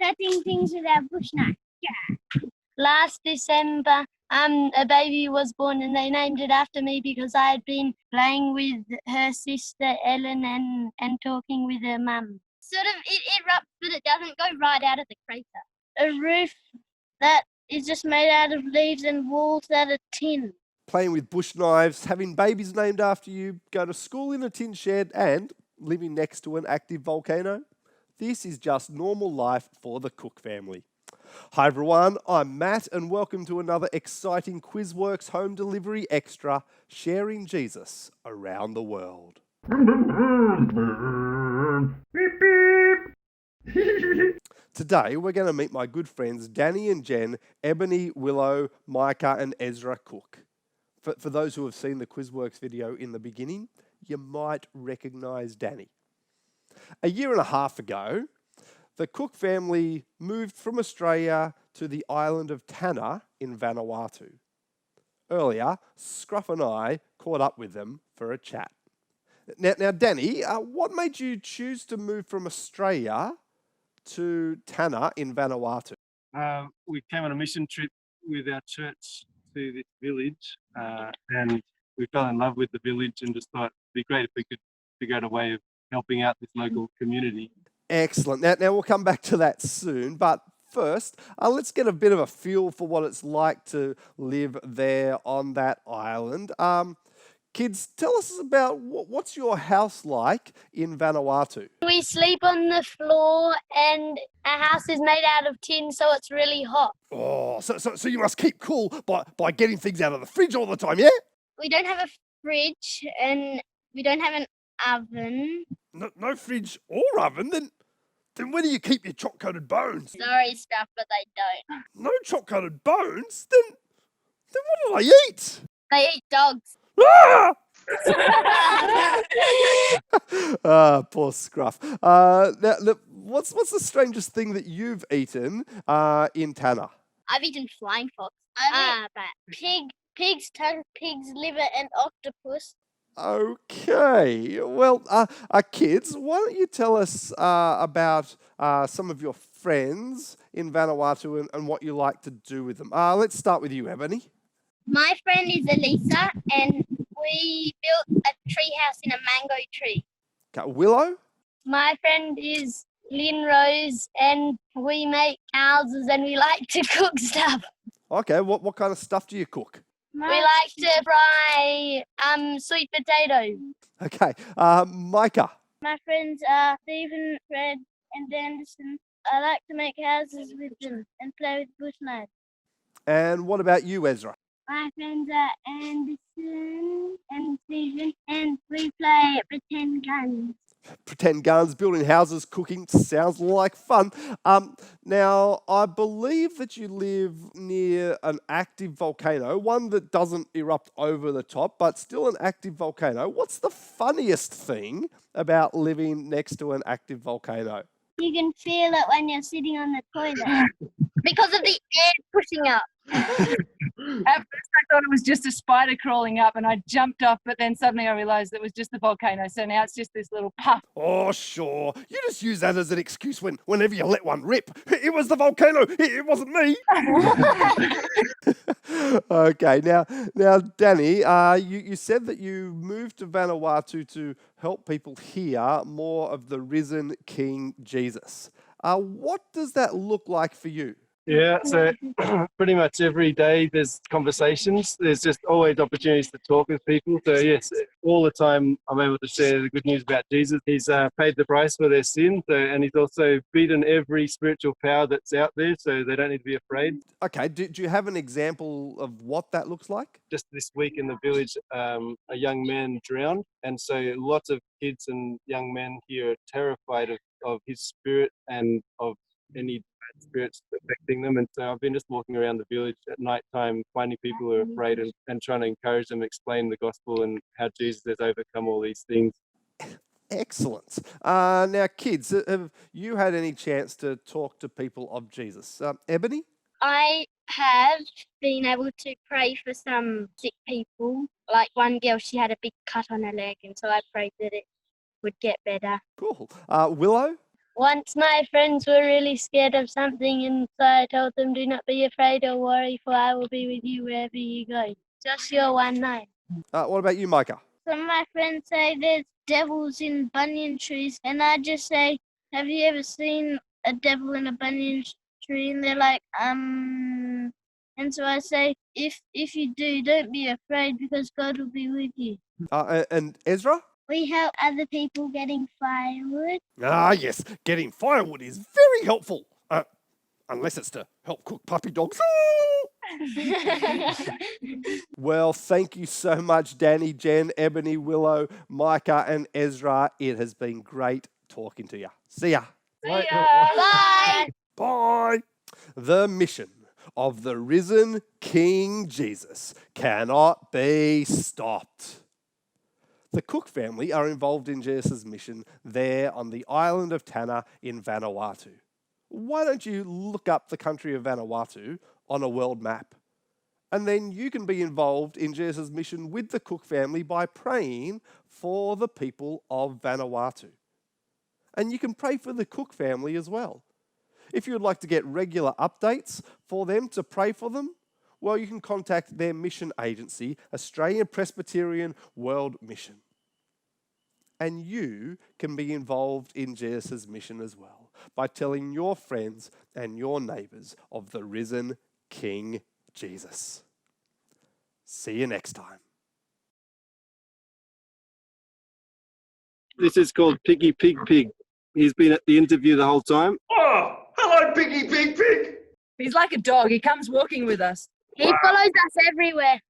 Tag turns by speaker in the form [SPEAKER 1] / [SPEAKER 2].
[SPEAKER 1] cutting things with our bush knife.
[SPEAKER 2] Last December, a baby was born and they named it after me because I had been playing with her sister Ellen and talking with her mum.
[SPEAKER 1] Sort of, it erupts, but it doesn't go right out of the crater.
[SPEAKER 2] A roof that is just made out of leaves and walls that are tin.
[SPEAKER 3] Playing with bush knives, having babies named after you, go to school in a tin shed and living next to an active volcano. This is just normal life for the Cooke family. Hi everyone, I'm Matt and welcome to another exciting QuizWorks home delivery extra, sharing Jesus around the world. Today we're going to meet my good friends Danny and Jen, Ebony, Willow, Micah and Ezra Cooke. For those who have seen the QuizWorks video in the beginning, you might recognise Danny. A year and a half ago, the Cooke family moved from Australia to the island of Tanna in Vanuatu. Earlier, Scruff and I caught up with them for a chat. Now Danny, what made you choose to move from Australia to Tanna in Vanuatu?
[SPEAKER 4] We came on a mission trip with our church to this village and we fell in love with the village and just thought it'd be great if we could figure out a way of helping out this local community.
[SPEAKER 3] Excellent. Now we'll come back to that soon, but first, let's get a bit of a feel for what it's like to live there on that island. Kids, tell us about what's your house like in Vanuatu?
[SPEAKER 2] We sleep on the floor and our house is made out of tin, so it's really hot.
[SPEAKER 3] Oh, so you must keep cool by getting things out of the fridge all the time, yeah?
[SPEAKER 1] We don't have a fridge and we don't have an oven.
[SPEAKER 3] No fridge or oven? Then where do you keep your choc-coated bones?
[SPEAKER 1] Sorry, Scruff, but they don't.
[SPEAKER 3] No choc-coated bones? Then what do they eat?
[SPEAKER 1] They eat dogs.
[SPEAKER 3] Poor Scruff. Now, what's the strangest thing that you've eaten in Tanna?
[SPEAKER 1] I've eaten flying fox.
[SPEAKER 2] But pig's tongue, pig's liver and octopus.
[SPEAKER 3] Okay, well, kids, why don't you tell us about some of your friends in Vanuatu and what you like to do with them. Let's start with you, Ebony.
[SPEAKER 1] My friend is Elisa, and we built a tree house in a mango tree.
[SPEAKER 3] Okay, Willow?
[SPEAKER 2] My friend is Lynn Rose, and we make houses and we like to cook stuff.
[SPEAKER 3] Okay, what kind of stuff do you cook?
[SPEAKER 2] We like to fry sweet potatoes.
[SPEAKER 3] Okay, Micah?
[SPEAKER 2] My friends are Stephen, Fred, and Anderson. I like to make houses with them and play with bush knives.
[SPEAKER 3] And what about you, Ezra?
[SPEAKER 2] My friends are Anderson and Stephen, and we play pretend guns.
[SPEAKER 3] Pretend guns, building houses, cooking, sounds like fun. Now, I believe that you live near an active volcano, one that doesn't erupt over the top, but still an active volcano. What's the funniest thing about living next to an active volcano?
[SPEAKER 2] You can feel it when you're sitting on the toilet.
[SPEAKER 1] Because of the air pushing up.
[SPEAKER 5] At first I thought it was just a spider crawling up and I jumped off, but then suddenly I realised it was just the volcano. So now it's just this little puff.
[SPEAKER 3] Oh, sure. You just use that as an excuse whenever you let one rip. It was the volcano. It wasn't me. Okay, now, Danny, you said that you moved to Vanuatu to help people hear more of the risen King Jesus. What does that look like for you?
[SPEAKER 4] Yeah, so pretty much every day there's conversations. There's just always opportunities to talk with people. So yes, all the time I'm able to share the good news about Jesus. He's paid the price for their sin, and he's also beaten every spiritual power that's out there, so they don't need to be afraid.
[SPEAKER 3] Okay, do you have an example of what that looks like?
[SPEAKER 4] Just this week in the village, a young man drowned, and so lots of kids and young men here are terrified of his spirit and of any bad spirits affecting them. And so I've been just walking around the village at night time, finding people who are afraid and trying to encourage them, explain the gospel and how Jesus has overcome all these things.
[SPEAKER 3] Excellent. Now, kids, have you had any chance to talk to people of Jesus? Ebony?
[SPEAKER 1] I have been able to pray for some sick people. Like one girl, she had a big cut on her leg, and so I prayed that it would get better.
[SPEAKER 3] Cool. Willow?
[SPEAKER 2] Once my friends were really scared of something, and so I told them, "Do not be afraid or worry, for I will be with you wherever you go." Joshua 1:9.
[SPEAKER 3] What about you, Micah?
[SPEAKER 1] Some of my friends say there's devils in banyan trees, and I just say, have you ever seen a devil in a banyan tree? And they're like, And so I say, if you do, don't be afraid, because God will be with you.
[SPEAKER 3] And Ezra?
[SPEAKER 1] We help other people getting firewood.
[SPEAKER 3] Ah, yes, getting firewood is very helpful. Unless it's to help cook puppy dogs. Well, thank you so much, Danny, Jen, Ebony, Willow, Micah, and Ezra. It has been great talking to you. See ya.
[SPEAKER 5] See ya.
[SPEAKER 1] Bye.
[SPEAKER 3] Bye. The mission of the risen King Jesus cannot be stopped. The Cooke family are involved in Jesus' mission there on the island of Tanna in Vanuatu. Why don't you look up the country of Vanuatu on a world map? And then you can be involved in Jesus' mission with the Cooke family by praying for the people of Vanuatu. And you can pray for the Cooke family as well. If you would like to get regular updates for them, to pray for them, well, you can contact their mission agency, Australian Presbyterian World Mission. And you can be involved in Jesus' mission as well by telling your friends and your neighbours of the risen King Jesus. See you next time.
[SPEAKER 4] This is called Piggy Pig Pig. He's been at the interview the whole time.
[SPEAKER 6] Oh, hello, Piggy Pig Pig.
[SPEAKER 5] He's like a dog. He comes walking with us.
[SPEAKER 1] He follows us everywhere.